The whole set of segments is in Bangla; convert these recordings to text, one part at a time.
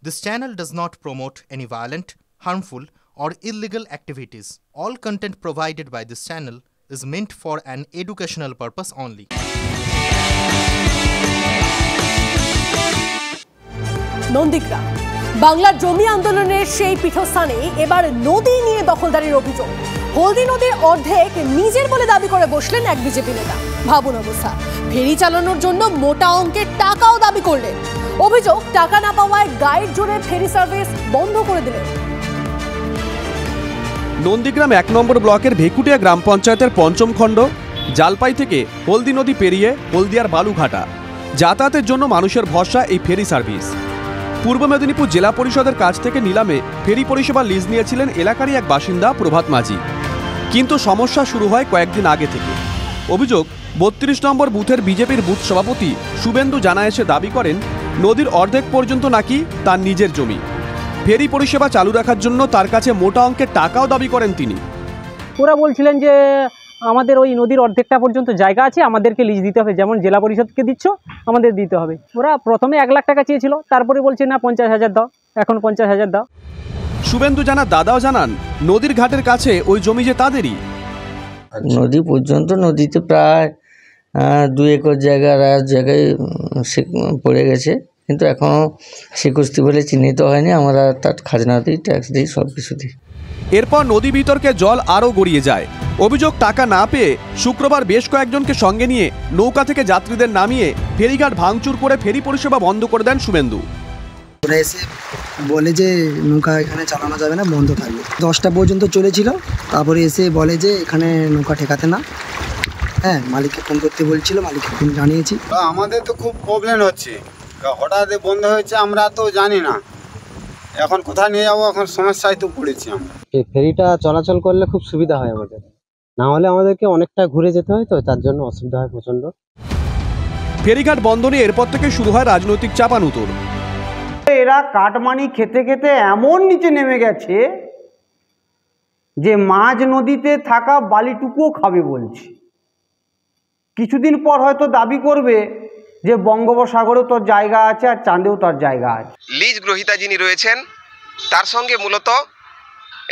This channel does not promote any violent, harmful, or illegal activities. All content provided by this channel is meant for an educational purpose only. Nandigram বাংলার জমি আন্দোলনের সেই পীঠস্থানে এবার নদী নিয়ে দখলদারির অভিযোগ। হলদি নদীর অর্ধেক নিজের বলে দাবি করে বসলেন এক বিজেপি নেতা। ভাবুন অবস্থা, ফেরি চালানোর জন্য মোটা অঙ্কের টাকাও দাবি করলেন। অভিযোগ, টাকা না পাওয়ায় গাইড জোরে ফেরি সার্ভিস বন্ধ করে দিলেন। নন্দীগ্রাম ১ নম্বর ব্লকের ভেকুটিয়া গ্রাম পঞ্চায়েতের পঞ্চম খণ্ড জালপাই থেকে হলদি নদী পেরিয়ে হলদিয়ার বালুঘাটা যাতায়াতের জন্য মানুষের ভরসা এই ফেরি সার্ভিস। পূর্ব মেদিনীপুর জেলা পরিষদের কাছ থেকে নিলামে ফেরি পরিষেবা লিজ নিয়েছিলেন এলাকারই এক বাসিন্দা প্রভাত মাঝি। কিন্তু সমস্যা শুরু হয় কয়েকদিন আগে থেকে। অভিযোগ, ৩২ নম্বর বুথের বিজেপির বুথ সভাপতি শুভেন্দু জানা এসে দাবি করেন নদীর অর্ধেক পর্যন্ত নাকি তার নিজের জমি। ফেরি পরিষেবা চালু রাখার জন্য তার কাছে মোটা অঙ্কের টাকাও দাবি করেন তিনি। ওরা বলছিলেন যে আমাদের ওই নদীর অর্ধেকটা পর্যন্ত জায়গা আছে, আমাদেরকে লিজ দিতে হবে, যেমন জেলা পরিষদকে দিচ্ছ আমাদের দিতে হবে। ওরা প্রথমে ১ লাখ টাকা চেয়েছিল, তারপরে বলছে না ৫০,০০০ দাও, এখন ৫০,০০০ দাও। শুভেন্দু জানা দাদাও জানান নদীর ঘাটের কাছে ওই জমি যে তাদেরই। নদী পর্যন্ত নদীতে প্রায় ২ একর জায়গায় পড়ে গেছে, কিন্তু এখনও স্বীকৃতি বলে চিহ্নিত হয়নি। আমরা তার খাজনা দিই, ট্যাক্স দিই, সব কিছু দিই। এরপর নদী বিতর্কে জল আরও গড়িয়ে যায়। অভিযোগ, টাকা না পেয়ে শুক্রবার বেশ কয়েকজনকে সঙ্গে নিয়ে নৌকা থেকে যাত্রীদের নামিয়ে ফেরিঘাট ভাঙচুর করে ফেরি পরিষেবা বন্ধ করে দেন শুভেন্দু। ওরা এসে বলে যে নৌকা এখানে চালানো যাবে না, বন্ধ থাকবে। 10টা পর্যন্ত চলেছিল, তারপরে এসে বলে যে এখানে নৌকা ঠেকাতে না। হ্যাঁ, মালিককে ফোন করতে বলছিল, মালিককে ফোন জানিয়েছি। আমাদের তো খুব প্রবলেম হচ্ছে, হঠাৎ বন্ধ হয়েছে, আমরা তো জানি না এখন কোথায় নিয়ে যাবো, এখন সমস্যায় তো পড়েছি আমরা। এই ফেরিটা চলাচল করলে খুব সুবিধা হয় আমাদের, না হলে আমাদেরকে অনেকটা ঘুরে যেতে হয়, তো তার জন্য অসুবিধা হয় প্রচণ্ড। ফেরিঘাট বন্ধ নিয়ে এরপর থেকে শুরু হয় রাজনৈতিক চাপানুতোর। এরা কাটমানি খেতে খেতে এমন নিচে নেমে গেছে যে মাঝ নদীতে থাকা বালিটুকুও খাবে বলছে। কিছুদিন পর হয়তো দাবি করবে যে বঙ্গোপসাগরেও তোর জায়গা আছে আর চাঁদেও তোর জায়গা আছে। লিজ গ্রহীতা যিনি রয়েছেন তার সঙ্গে মূলত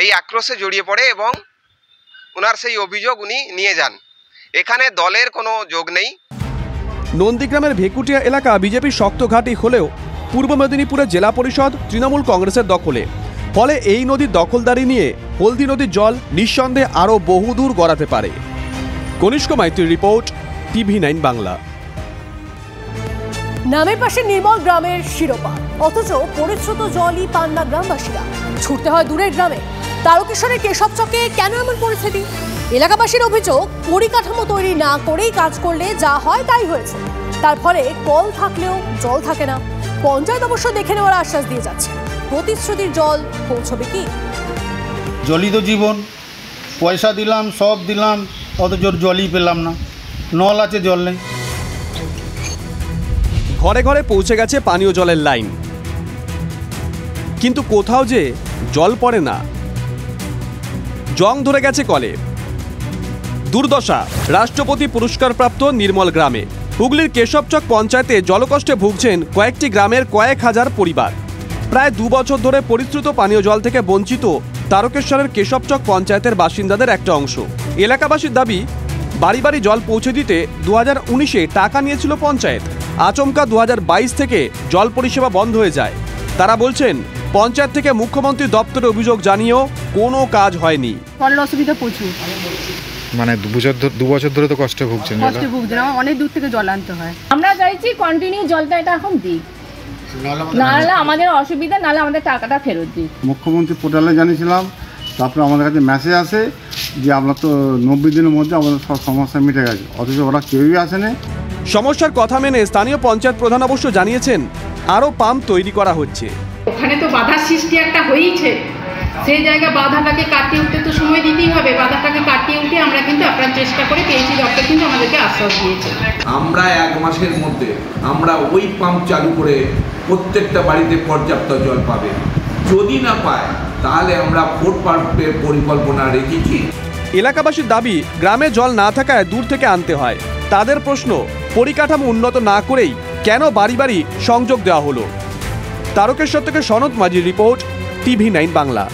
এই আক্রোশে জড়িয়ে পড়ে এবং ওনার সেই অভিযোগ উনি নিয়ে যান। এখানে দলের কোনো যোগ নেই। নন্দীগ্রামের ভেকুটিয়া এলাকা বিজেপির শক্ত ঘাঁটি হলেও পূর্ব মেদিনীপুরের জেলা পরিষদ তৃণমূল কংগ্রেসের দখলে। ফলে এই নদীর দখলদারি নিয়ে হলদি নদীর জল নিঃসন্দেহে আরও বহুদূর গড়াতে পারে। কনিষ্ক মাইতির রিপোর্ট, TV9 বাংলা। নামের পাশে নির্মল গ্রামের শিরোপা, অথচ পরিশ্রুত জলই পান না গ্রামবাসীরা। ছুটতে হয় দূরের গ্রামে। তারকেশ্বরের কেশবচকে কেন এমন পরিস্থিতি? এলাকাবাসীর অভিযোগ, পরিকাঠামো তৈরি না করেই কাজ করলে যা হয় তাই হয়েছে। তার ফলে কল থাকলেও জল থাকে না। পঞ্চায়েত অবশ্য দেখে নেওয়ার আশ্বাস দিয়ে যাচ্ছে। প্রতিশ্রুতির জল পৌঁছবে কি? জলই তো জীবন, পয়সা দিলাম, সব দিলাম, অথচ জলই পেলাম না। নল আছে, জল নেই। ঘরে ঘরে পৌঁছে গেছে পানীয় জলের লাইন, কিন্তু কোথাও যে জল পড়ে না। জং ধরে গেছে কলে। দুর্দশা রাষ্ট্রপতি পুরস্কারপ্রাপ্ত নির্মল গ্রামে। হুগলির কেশবচক পঞ্চায়েতে জলকষ্টে ভুগছেন কয়েকটি গ্রামের কয়েক হাজার পরিবার। প্রায় ২ বছর ধরে পরিশ্রুত পানীয় জল থেকে বঞ্চিত তারকেশ্বরের কেশবচক পঞ্চায়েতের বাসিন্দাদের একটা অংশ। এলাকাবাসীর দাবি, বাড়ি বাড়ি জল পৌঁছে দিতে 2019-এ টাকা নিয়েছিল পঞ্চায়েত। আচমকা 2022 থেকে জল পরিষেবা বন্ধ হয়ে যায়। তারা বলছেন পঞ্চায়েত থেকে মুখ্যমন্ত্রী দপ্তরে অভিযোগ জানিয়েও কোনো কাজ হয়নি। জলের অসুবিধা প্রচুর, মানে 2 বছর ধরে তো কষ্টে ভুগছেন। অনেক দূর থেকে জল আনতে হয়। আমরা চাইছি কন্টিনিউ জলটা এটা এখন দিই, নাহলে আমাদের অসুবিধা, নাহলে আমাদের টাকাটা ফেরত দিই। মুখ্যমন্ত্রী পোর্টালে জানিয়েছিলাম, তারপরে আমাদের কাছে মেসেজ আসে যে আমরা তো 90 দিনের মধ্যে আমাদের সব সমস্যা মিটে গেছে, অথচ ওরা কেউই আসেনি। সমস্যার কথা মেনে স্থানীয় পঞ্চায়েত প্রধান অবশ্য জানিয়েছেন আরও পাম্প তৈরি করা হচ্ছে। ওখানে তো বাধার সৃষ্টি একটা হয়েছে, সেই জায়গা বাধাটাকে কাটিয়ে উঠতে তো সময় দিতেই হবে। বাধাটাকে কাটিয়ে উঠে আমরা কিন্তু আপনার চেষ্টা করে পেয়েছি, দপ্তর কিন্তু আমাদেরকে আশ্বাস দিয়েছে। আমরা 1 মাসের মধ্যে আমরা ওই পাম্প চালু করে প্রত্যেকটা বাড়িতে পর্যাপ্ত জল পাবে। যদি না পায় তাহলে আমরা 4 পাম্পের পরিকল্পনা রেখেছি। এলাকাবাসীর দাবি, গ্রামে জল না থাকায় দূর থেকে আনতে হয়। তাদের প্রশ্ন, পরিকাঠামো উন্নত না করেই কেন বাড়ি বাড়ি সংযোগ দেওয়া হলো? তারকেশ্বর থেকে সনৎ মাঝির রিপোর্ট, TV9 বাংলা।